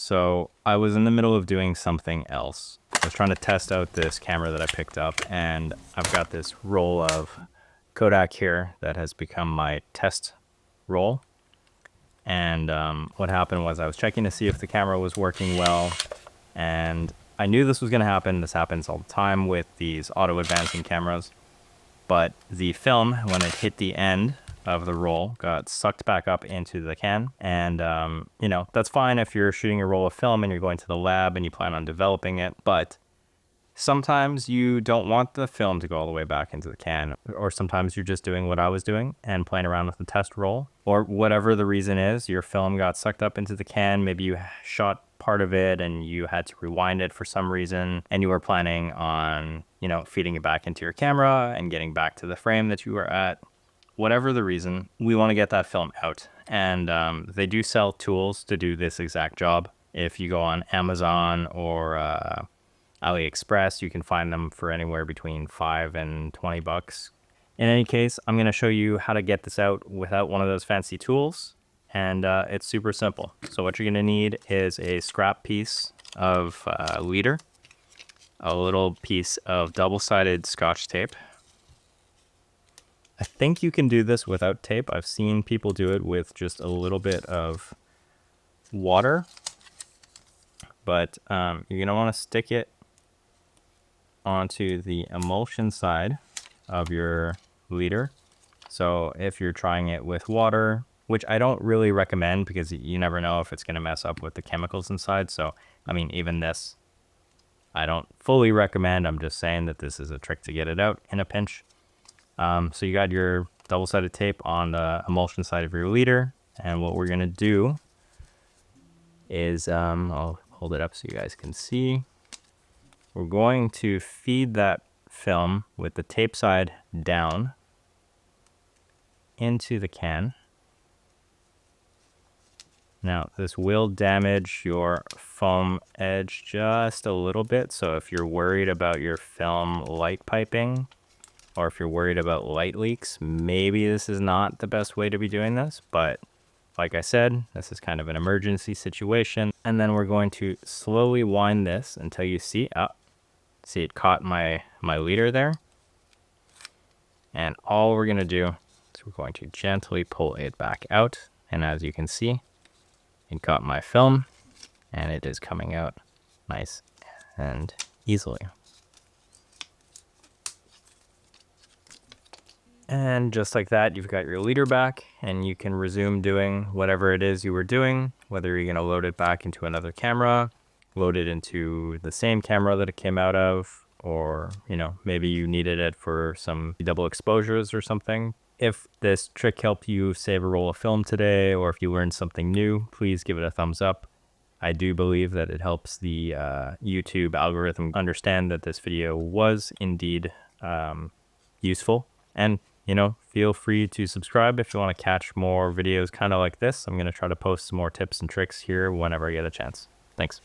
So I was in the middle of doing something else. I was trying to test out this camera that I picked up, and I've got this roll of Kodak here that has become my test roll. And what happened was I was checking to see if the camera was working well, and I knew this was going to happen. This happens all the time with these auto advancing cameras. But the film, when it hit the end of the roll, got sucked back up into the can. And, you know, that's fine if you're shooting a roll of film and you're going to the lab and you plan on developing it. But sometimes you don't want the film to go all the way back into the can. Or sometimes you're just doing what I was doing and playing around with the test roll. Or whatever the reason is, your film got sucked up into the can. Maybe you shot part of it and you had to rewind it for some reason, and you were planning on, you know, feeding it back into your camera and getting back to the frame that you were at. Whatever the reason, we want to get that film out. And they do sell tools to do this exact job. If you go on Amazon or AliExpress, you can find them for anywhere between $5 and $20. In any case, I'm going to show you how to get this out without one of those fancy tools. And it's super simple. So what you're going to need is a scrap piece of leader, a little piece of double-sided Scotch tape. I think you can do this without tape. I've seen people do it with just a little bit of water. But you're going to want to stick it onto the emulsion side of your leader. So if you're trying it with water, which I don't really recommend because you never know if it's going to mess up with the chemicals inside. So, I mean, even this, I don't fully recommend. I'm just saying that this is a trick to get it out in a pinch. So you got your double-sided tape on the emulsion side of your leader. And what we're going to do is, I'll hold it up so you guys can see. We're going to feed that film with the tape side down into the can. Now, this will damage your foam edge just a little bit. So if you're worried about your film light piping, or if you're worried about light leaks, maybe this is not the best way to be doing this. But like I said, this is kind of an emergency situation. And then we're going to slowly wind this until you see, see it caught my leader there. And all we're going to do is we're going to gently pull it back out. And as you can see, it caught my film, and it is coming out nice and easily. And just like that, you've got your leader back, and you can resume doing whatever it is you were doing, whether you're going to load it back into another camera, load it into the same camera that it came out of, or, you know, maybe you needed it for some double exposures or something. If this trick helped you save a roll of film today, or if you learned something new, please give it a thumbs up. I do believe that it helps the YouTube algorithm understand that this video was indeed useful. And, you know, feel free to subscribe if you want to catch more videos kind of like this. I'm going to try to post some more tips and tricks here whenever I get a chance. Thanks.